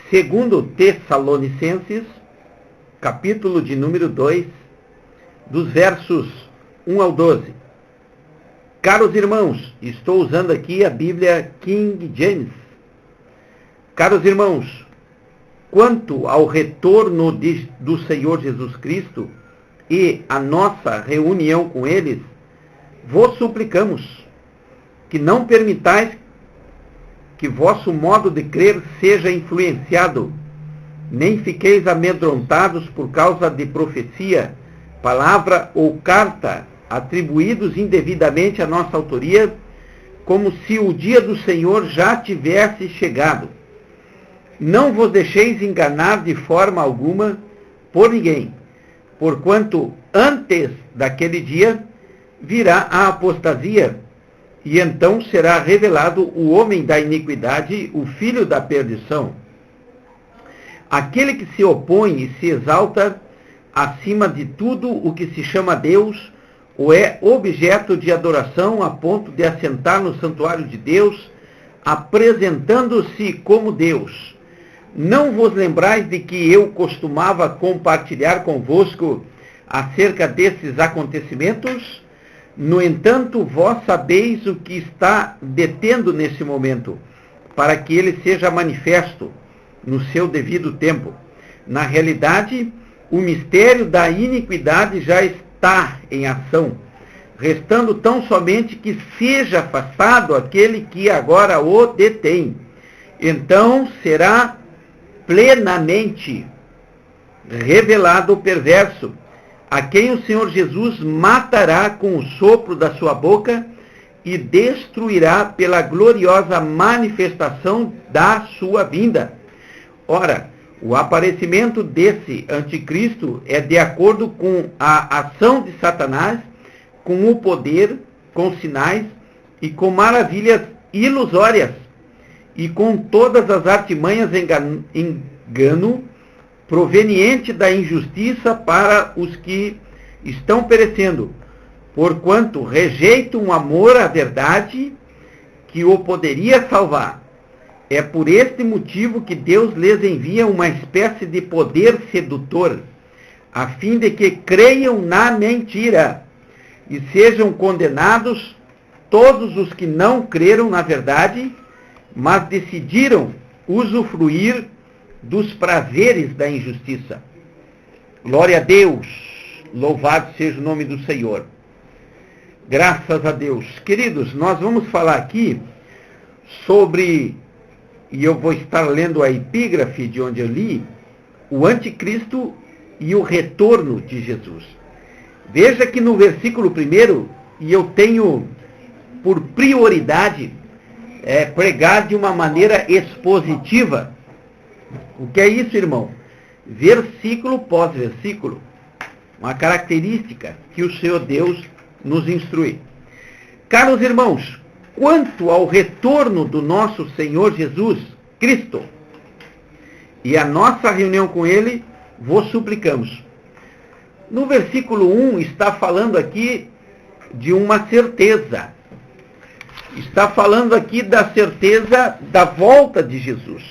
Segundo Tessalonicenses, capítulo de número 2, dos versos 1 ao 12. Caros irmãos, estou usando aqui a Bíblia King James. Caros irmãos, quanto ao retorno do Senhor Jesus Cristo e a nossa reunião com eles, vos suplicamos que não permitais que vosso modo de crer seja influenciado, nem fiqueis amedrontados por causa de profecia, palavra ou carta atribuídos indevidamente à nossa autoria, como se o dia do Senhor já tivesse chegado. Não vos deixeis enganar de forma alguma por ninguém, porquanto antes daquele dia virá a apostasia, e então será revelado o homem da iniquidade, o filho da perdição. Aquele que se opõe e se exalta acima de tudo o que se chama Deus, ou é objeto de adoração a ponto de assentar no santuário de Deus, apresentando-se como Deus. Não vos lembrais de que eu costumava compartilhar convosco acerca desses acontecimentos? No entanto, vós sabeis o que está detendo nesse momento, para que ele seja manifesto no seu devido tempo. Na realidade, o mistério da iniquidade já está em ação, restando tão somente que seja afastado aquele que agora o detém. Então será plenamente revelado o perverso, a quem o Senhor Jesus matará com o sopro da sua boca e destruirá pela gloriosa manifestação da sua vinda. Ora, o aparecimento desse anticristo é de acordo com a ação de Satanás, com o poder, com sinais e com maravilhas ilusórias, e com todas as artimanhas engano proveniente da injustiça para os que estão perecendo, porquanto rejeitam o amor à verdade que o poderia salvar. É por este motivo que Deus lhes envia uma espécie de poder sedutor, a fim de que creiam na mentira e sejam condenados todos os que não creram na verdade, mas decidiram usufruir dos prazeres da injustiça. Glória a Deus, louvado seja o nome do Senhor. Graças a Deus. Queridos, nós vamos falar aqui sobre, e eu vou estar lendo a epígrafe de onde eu li, o anticristo e o retorno de Jesus. Veja que no versículo 1, e eu tenho por prioridade pregar de uma maneira expositiva. O que é isso, irmão? Versículo pós versículo. Uma característica que o Senhor Deus nos instrui. Caros irmãos, quanto ao retorno do nosso Senhor Jesus Cristo e a nossa reunião com Ele, vos suplicamos. No versículo 1 está falando aqui de uma certeza. Está falando aqui da certeza da volta de Jesus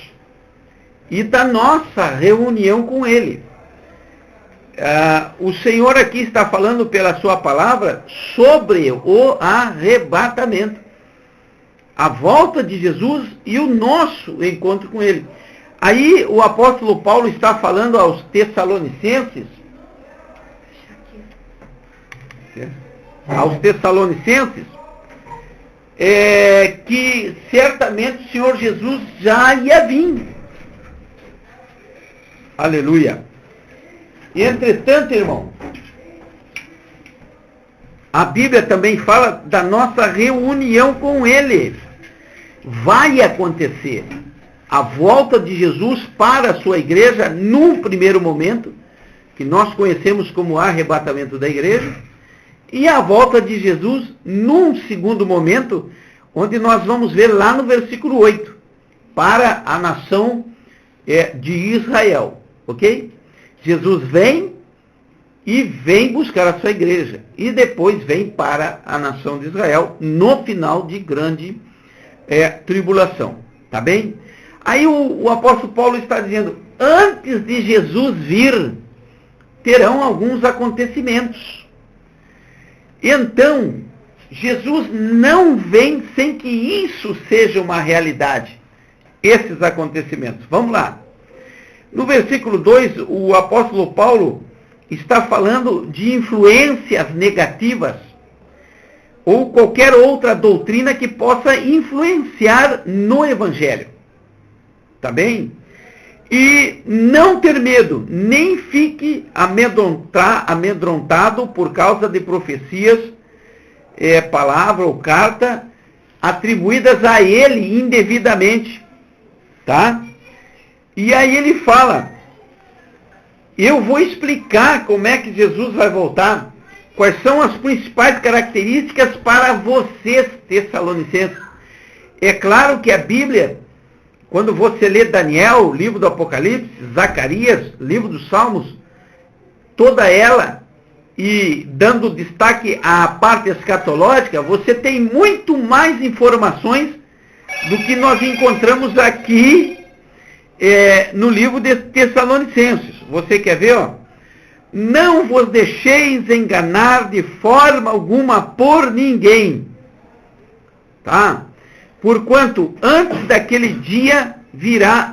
e da nossa reunião com Ele. O Senhor aqui está falando pela sua palavra sobre o arrebatamento, a volta de Jesus e o nosso encontro com Ele. Aí o apóstolo Paulo está falando aos Tessalonicenses, que certamente o Senhor Jesus já ia vir. Aleluia. E entretanto, irmão, a Bíblia também fala da nossa reunião com Ele. Vai acontecer a volta de Jesus para a sua igreja num primeiro momento, que nós conhecemos como arrebatamento da igreja, e a volta de Jesus num segundo momento, onde nós vamos ver lá no versículo 8, para a nação de Israel, ok? Jesus vem e vem buscar a sua igreja, e depois vem para a nação de Israel no final de grande tribulação, tá bem? Aí o apóstolo Paulo está dizendo, antes de Jesus vir, terão alguns acontecimentos. Então, Jesus não vem sem que isso seja uma realidade, esses acontecimentos. Vamos lá. No versículo 2, o apóstolo Paulo está falando de influências negativas ou qualquer outra doutrina que possa influenciar no Evangelho. Tá bem? E não ter medo, nem fique amedrontado por causa de profecias, palavra ou carta, atribuídas a ele indevidamente. Tá? E aí ele fala, eu vou explicar como é que Jesus vai voltar, quais são as principais características para vocês, Tessalonicenses. É claro que a Bíblia, quando você lê Daniel, livro do Apocalipse, Zacarias, livro dos Salmos, toda ela, e dando destaque à parte escatológica, você tem muito mais informações do que nós encontramos aqui no livro de Tessalonicenses. Você quer ver? Ó? Não vos deixeis enganar de forma alguma por ninguém. Tá? Porquanto antes daquele dia virá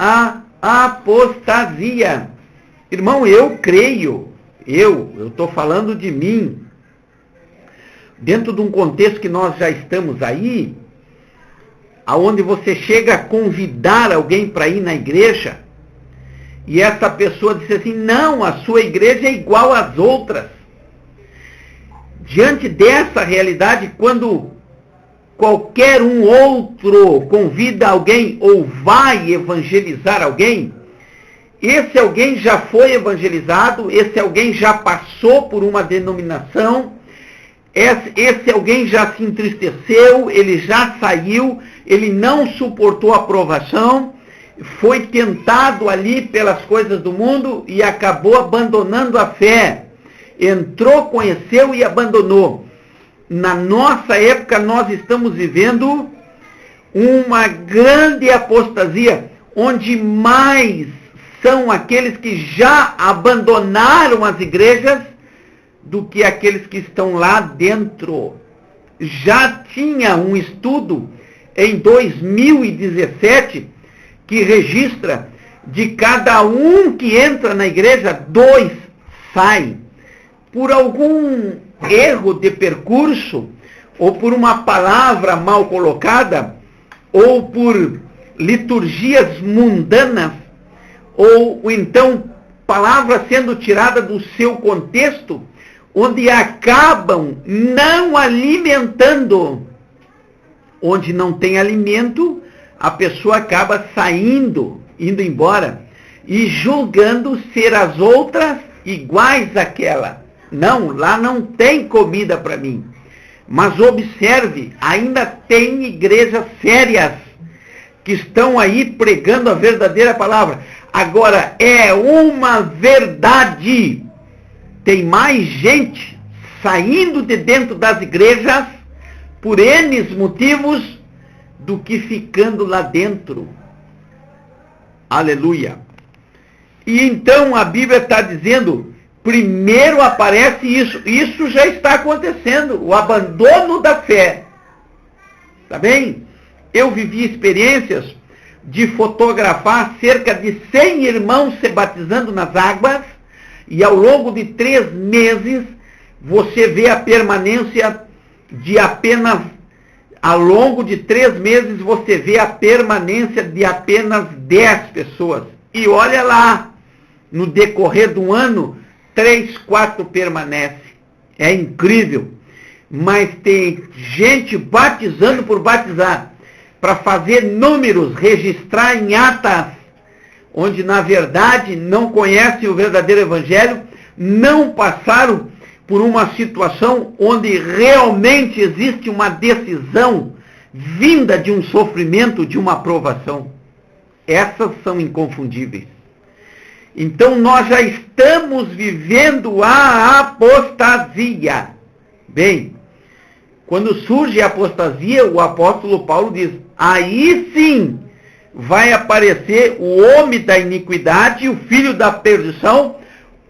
a apostasia. Irmão, eu creio, eu estou falando de mim. Dentro de um contexto que nós já estamos aí, aonde você chega a convidar alguém para ir na igreja, e essa pessoa diz assim, não, a sua igreja é igual às outras. Diante dessa realidade, quando qualquer um outro convida alguém ou vai evangelizar alguém, esse alguém já foi evangelizado, esse alguém já passou por uma denominação, esse alguém já se entristeceu, ele já saiu, ele não suportou a provação, foi tentado ali pelas coisas do mundo e acabou abandonando a fé. Entrou, conheceu e abandonou. Na nossa época, nós estamos vivendo uma grande apostasia, onde mais são aqueles que já abandonaram as igrejas do que aqueles que estão lá dentro. Já tinha um estudo em 2017 que registra de cada um que entra na igreja, 2 saem. Por algum erro de percurso, ou por uma palavra mal colocada, ou por liturgias mundanas, ou então palavras sendo tiradas do seu contexto, onde acabam não alimentando. Onde não tem alimento, a pessoa acaba saindo, indo embora, e julgando ser as outras iguais àquela. Não, lá não tem comida para mim. Mas observe, ainda tem igrejas sérias que estão aí pregando a verdadeira palavra. Agora, é uma verdade. Tem mais gente saindo de dentro das igrejas por N motivos do que ficando lá dentro. Aleluia. E então a Bíblia está dizendo, primeiro aparece isso. Isso já está acontecendo, o abandono da fé. Tá bem? Eu vivi experiências de fotografar cerca de 100 irmãos se batizando nas águas, e ao longo de 3 meses, você vê a permanência de apenas, ao longo de 3 meses, você vê a permanência de apenas 10 pessoas. E olha lá, no decorrer do ano, 3, 4 permanecem. É incrível. Mas tem gente batizando por batizar, para fazer números, registrar em atas, onde na verdade não conhecem o verdadeiro evangelho, não passaram por uma situação onde realmente existe uma decisão vinda de um sofrimento, de uma provação. Essas são inconfundíveis. Então nós já estamos vivendo a apostasia. Bem, quando surge a apostasia, o apóstolo Paulo diz, aí sim vai aparecer o homem da iniquidade, o filho da perdição,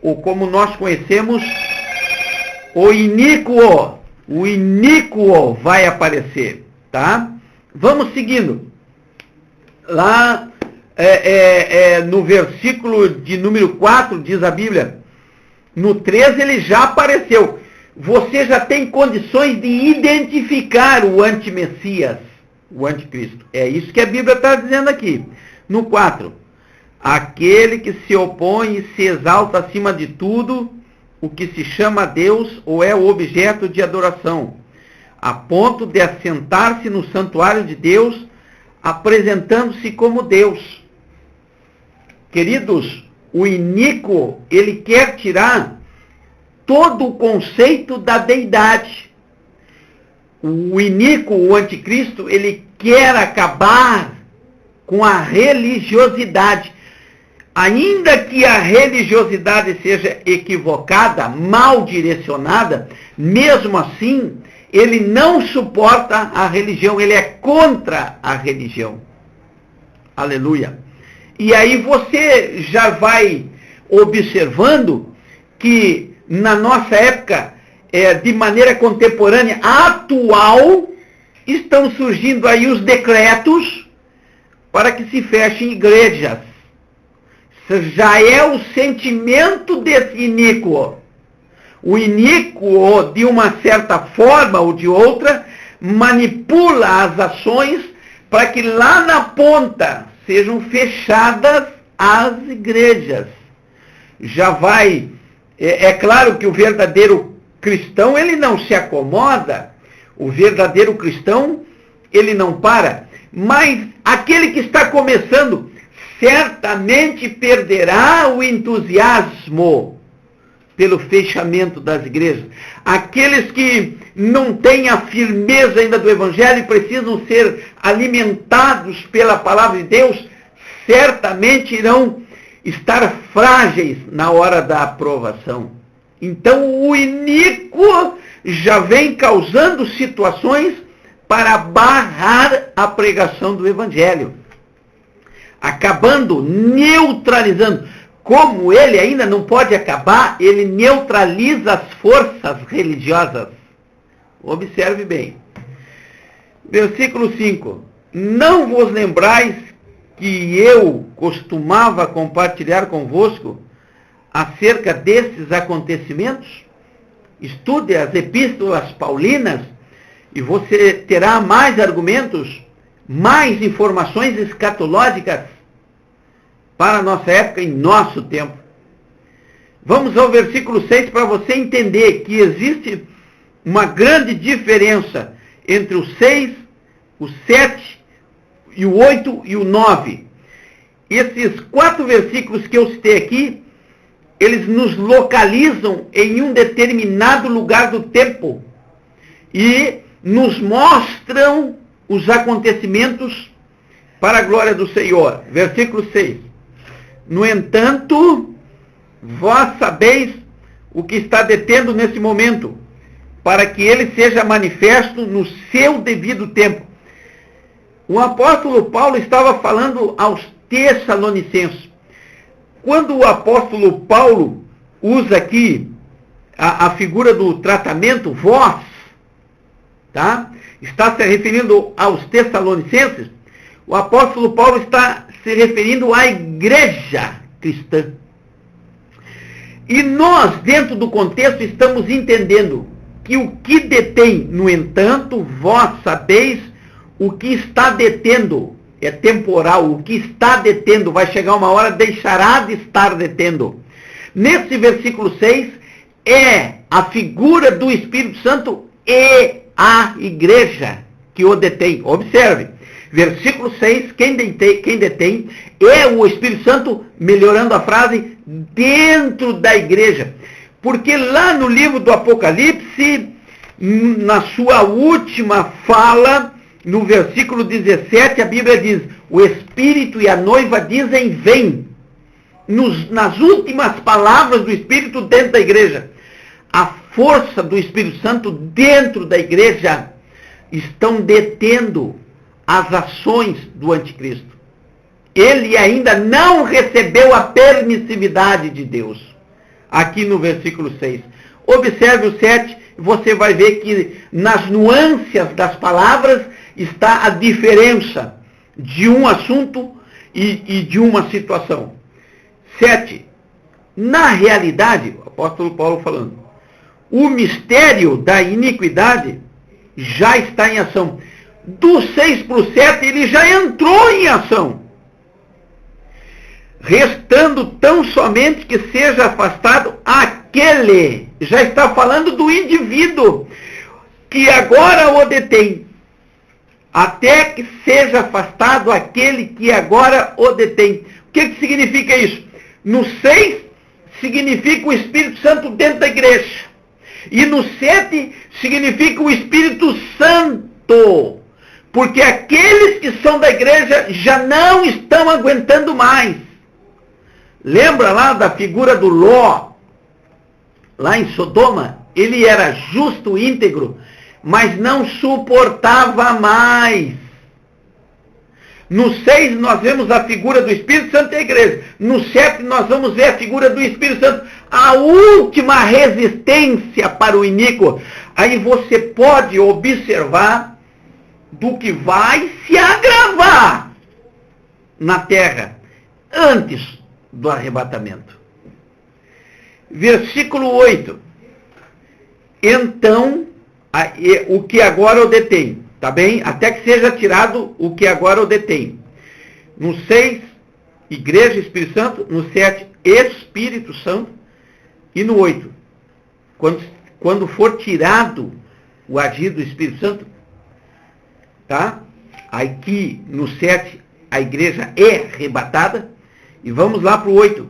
ou como nós conhecemos, o iníquo. O iníquo vai aparecer, tá? Vamos seguindo. Lá no versículo de número 4, diz a Bíblia, no 13 ele já apareceu. Você já tem condições de identificar o antimessias, o anticristo. É isso que a Bíblia está dizendo aqui. No 4, aquele que se opõe e se exalta acima de tudo, o que se chama Deus ou é o objeto de adoração, a ponto de assentar-se no santuário de Deus, apresentando-se como Deus. Queridos, o iníquo, ele quer tirar todo o conceito da deidade. O iníquo, o anticristo, ele quer acabar com a religiosidade. Ainda que a religiosidade seja equivocada, mal direcionada, mesmo assim, ele não suporta a religião, ele é contra a religião. Aleluia. E aí você já vai observando que na nossa época, de maneira contemporânea, atual, estão surgindo aí os decretos para que se fechem igrejas. Já é o sentimento desse iníquo. O iníquo, de uma certa forma ou de outra, manipula as ações para que lá na ponta sejam fechadas as igrejas. Já vai... É claro que o verdadeiro cristão, ele não se acomoda. O verdadeiro cristão, ele não para. Mas aquele que está começando, certamente perderá o entusiasmo pelo fechamento das igrejas. Aqueles que não têm a firmeza ainda do Evangelho e precisam ser alimentados pela palavra de Deus, certamente irão estar frágeis na hora da aprovação. Então o iníquo já vem causando situações para barrar a pregação do Evangelho, acabando, neutralizando. Como ele ainda não pode acabar, ele neutraliza as forças religiosas. Observe bem. Versículo 5. Não vos lembrais que eu costumava compartilhar convosco acerca desses acontecimentos? Estude as epístolas paulinas e você terá mais argumentos, mais informações escatológicas para a nossa época e nosso tempo. Vamos ao versículo 6 para você entender que existe uma grande diferença entre o 6, o 7, e o 8 e o 9. Esses 4 versículos que eu citei aqui, eles nos localizam em um determinado lugar do tempo e nos mostram os acontecimentos para a glória do Senhor. Versículo 6. No entanto, vós sabeis o que está detendo nesse momento, para que ele seja manifesto no seu devido tempo. O apóstolo Paulo estava falando aos Tessalonicenses. Quando o apóstolo Paulo usa aqui a figura do tratamento, vós, tá? Está se referindo aos Tessalonicenses, o apóstolo Paulo está se referindo à igreja cristã. E nós, dentro do contexto, estamos entendendo que o que detém, no entanto, vós sabeis o que está detendo, é temporal, o que está detendo, vai chegar uma hora, deixará de estar detendo. Nesse versículo 6, é a figura do Espírito Santo e a igreja que o detém. Observe, versículo 6, quem detém é o Espírito Santo, melhorando a frase, dentro da igreja. Porque lá no livro do Apocalipse, na sua última fala, no versículo 17, a Bíblia diz, o Espírito e a noiva dizem, vem. Nas últimas palavras do Espírito dentro da igreja. A força do Espírito Santo dentro da igreja estão detendo as ações do anticristo. ele ainda não recebeu a permissividade de Deus. Aqui no versículo 6. Observe o 7, você vai ver que nas nuances das palavras está a diferença de um assunto e de uma situação. 7. Na realidade, o apóstolo Paulo falando, o mistério da iniquidade já está em ação. Do 6 para o 7, ele já entrou em ação. Restando tão somente que seja afastado aquele, já está falando do indivíduo, que agora o detém. Até que seja afastado aquele que agora o detém. O que significa isso? No 6, significa o Espírito Santo dentro da igreja. E no 7, significa o Espírito Santo. Porque aqueles que são da igreja já não estão aguentando mais. Lembra lá da figura do Ló? Lá em Sodoma, ele era justo, íntegro, mas não suportava mais. No 6 nós vemos a figura do Espírito Santo e a igreja. No 7 nós vamos ver a figura do Espírito Santo, a última resistência para o iníquo. Aí você pode observar do que vai se agravar na terra antes do arrebatamento. Versículo 8. Então, o que agora o detém, tá bem? Até que seja tirado o que agora o detém. No 6, Igreja e Espírito Santo. No 7, Espírito Santo. E no 8, quando for tirado o agir do Espírito Santo, tá? Aqui no 7, a igreja é arrebatada. E vamos lá para o 8,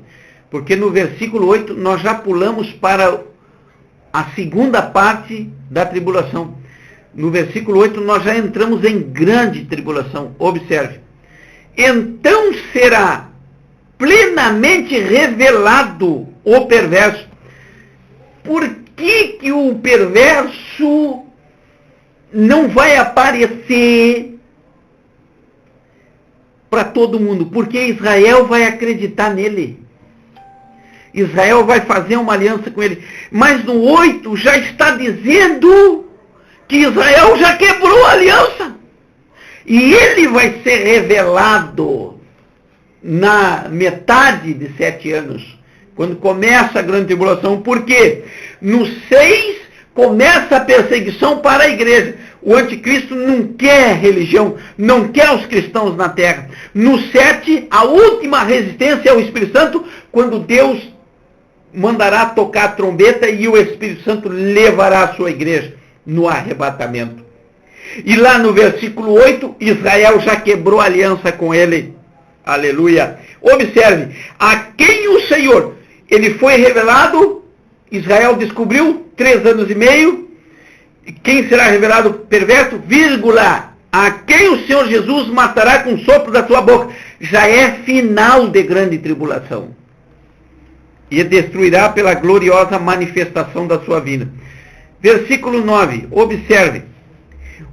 porque no versículo 8 nós já pulamos para a segunda parte da tribulação. No versículo 8 nós já entramos em grande tribulação. Observe. Então será plenamente revelado o perverso. Por que o perverso não vai aparecer para todo mundo? Porque Israel vai acreditar nele. Israel vai fazer uma aliança com ele. Mas no 8 já está dizendo que Israel já quebrou a aliança. E ele vai ser revelado na metade de 7 anos, quando começa a grande tribulação. Por quê? No 6 começa a perseguição para a igreja. O anticristo não quer religião, não quer os cristãos na terra. No 7, a última resistência ao Espírito Santo, quando Deus mandará tocar a trombeta e o Espírito Santo levará a sua igreja no arrebatamento. E lá no versículo 8, Israel já quebrou aliança com ele. Aleluia. Observe, a quem o Senhor, ele foi revelado, Israel descobriu, 3 anos e meio, quem será revelado perverso, vírgula, a quem o Senhor Jesus matará com o sopro da sua boca. Já é final de grande tribulação. E destruirá pela gloriosa manifestação da sua vinda. Versículo 9, observe.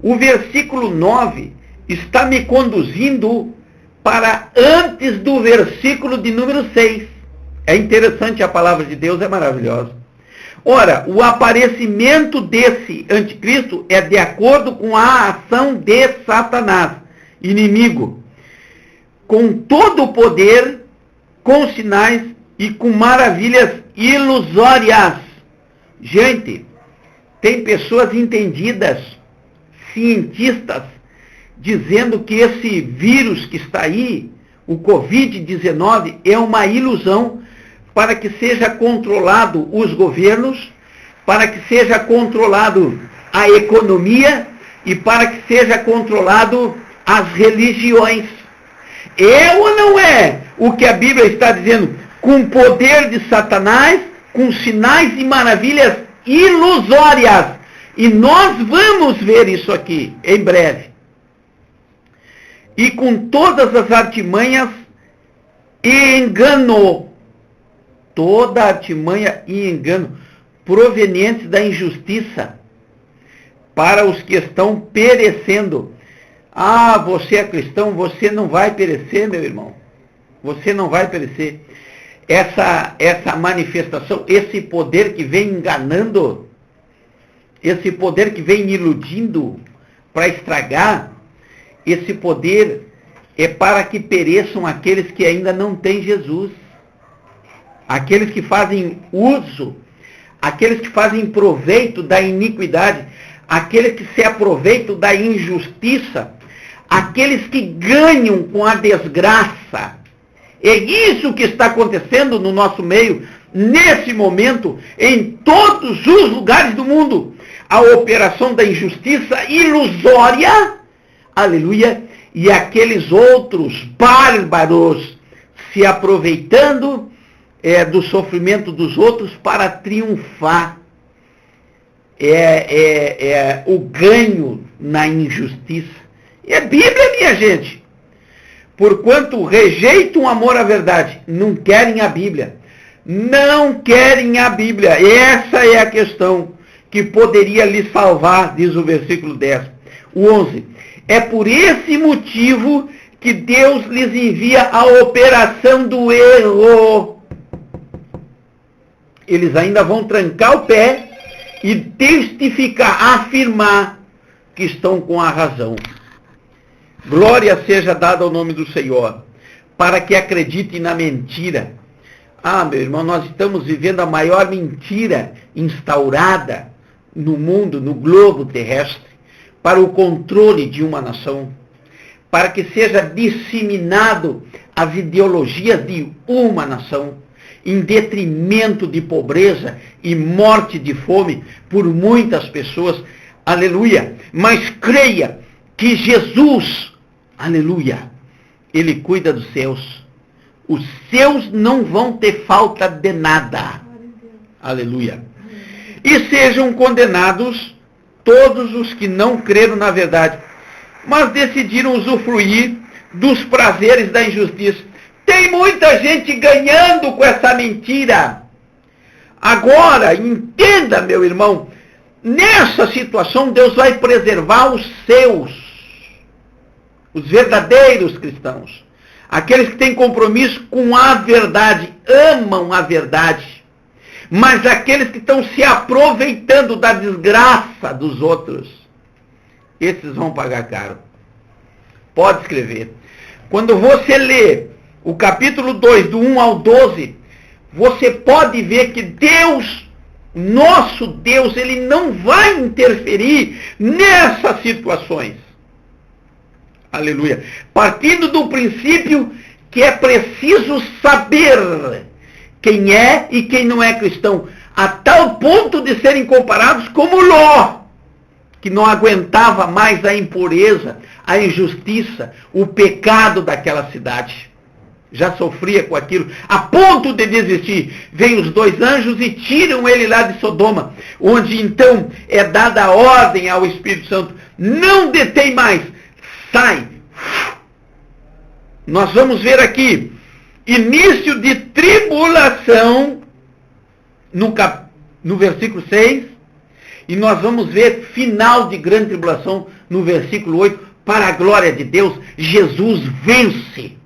O versículo 9 está me conduzindo para antes do versículo de número 6. É interessante, a palavra de Deus é maravilhosa. Ora, o aparecimento desse anticristo é de acordo com a ação de Satanás, inimigo, com todo o poder, com sinais e com maravilhas ilusórias. Gente, tem pessoas entendidas, cientistas, dizendo que esse vírus que está aí, o Covid-19, é uma ilusão para que seja controlado os governos, para que seja controlado a economia e para que seja controlado as religiões. É ou não é o que a Bíblia está dizendo? Com poder de Satanás, com sinais e maravilhas ilusórias. E nós vamos ver isso aqui em breve. E com todas as artimanhas e engano, toda artimanha e engano provenientes da injustiça para os que estão perecendo. Ah, você é cristão, você não vai perecer, meu irmão. Você não vai perecer. Essa manifestação, esse poder que vem enganando, esse poder que vem iludindo para estragar, esse poder é para que pereçam aqueles que ainda não têm Jesus. Aqueles que fazem uso, aqueles que fazem proveito da iniquidade, aqueles que se aproveitam da injustiça, aqueles que ganham com a desgraça. É isso que está acontecendo no nosso meio, nesse momento, em todos os lugares do mundo. A operação da injustiça ilusória, aleluia, e aqueles outros bárbaros se aproveitando do sofrimento dos outros para triunfar. O ganho na injustiça. E é Bíblia, minha gente. Porquanto rejeitam o amor à verdade, não querem a Bíblia. Não querem a Bíblia. Essa é a questão que poderia lhes salvar, diz o versículo 10. O 11. É por esse motivo que Deus lhes envia a operação do erro. Eles ainda vão trancar o pé e testificar, afirmar que estão com a razão. Glória seja dada ao nome do Senhor, para que acreditem na mentira. Ah, meu irmão, nós estamos vivendo a maior mentira instaurada no mundo, no globo terrestre, para o controle de uma nação, para que seja disseminado as ideologias de uma nação, em detrimento de pobreza e morte de fome por muitas pessoas, aleluia. Mas creia que Jesus, aleluia, Ele cuida dos seus. Os seus não vão ter falta de nada, aleluia. E sejam condenados todos os que não creram na verdade, mas decidiram usufruir dos prazeres da injustiça. Tem muita gente ganhando com essa mentira. Agora, entenda, meu irmão, nessa situação Deus vai preservar os seus, os verdadeiros cristãos, aqueles que têm compromisso com a verdade, amam a verdade, mas aqueles que estão se aproveitando da desgraça dos outros, esses vão pagar caro. Pode escrever. Quando você lê o capítulo 2, do 1 ao 12, você pode ver que Deus, nosso Deus, Ele não vai interferir nessas situações. Aleluia. Partindo do princípio que é preciso saber quem é e quem não é cristão, a tal ponto de serem comparados como Ló, que não aguentava mais a impureza, a injustiça, o pecado daquela cidade. Já sofria com aquilo, a ponto de desistir. Vêm os dois anjos e tiram ele lá de Sodoma, onde então é dada a ordem ao Espírito Santo: não detém mais, sai. Nós vamos ver aqui início de tribulação no versículo 6, e nós vamos ver final de grande tribulação no versículo 8. Para a glória de Deus, Jesus vence.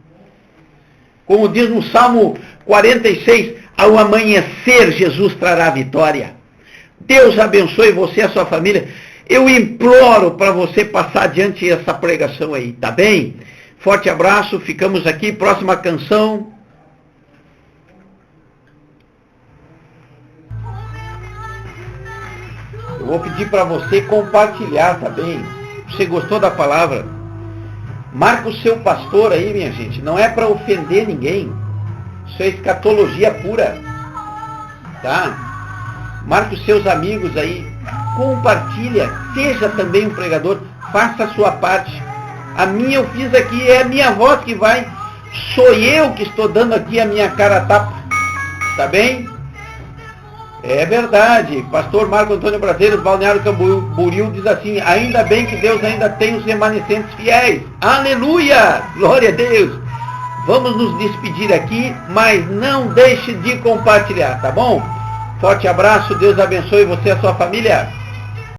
Como diz no Salmo 46, ao amanhecer Jesus trará vitória. Deus abençoe você e a sua família. Eu imploro para você passar adiante essa pregação aí, tá bem? Forte abraço, ficamos aqui, próxima canção. Eu vou pedir para você compartilhar, tá bem? Você gostou da palavra? Marca o seu pastor aí, minha gente. Não é para ofender ninguém. Isso é escatologia pura. Tá? Marca os seus amigos aí. Compartilha. Seja também um pregador. Faça a sua parte. A minha eu fiz aqui. É a minha voz que vai. Sou eu que estou dando aqui a minha cara a tapa. Tá bem? É verdade. Pastor Marco Antônio Brasileiros, Balneário Camboriú, diz assim: ainda bem que Deus ainda tem os remanescentes fiéis. Aleluia! Glória a Deus! Vamos nos despedir aqui, mas não deixe de compartilhar, tá bom? Forte abraço, Deus abençoe você e a sua família.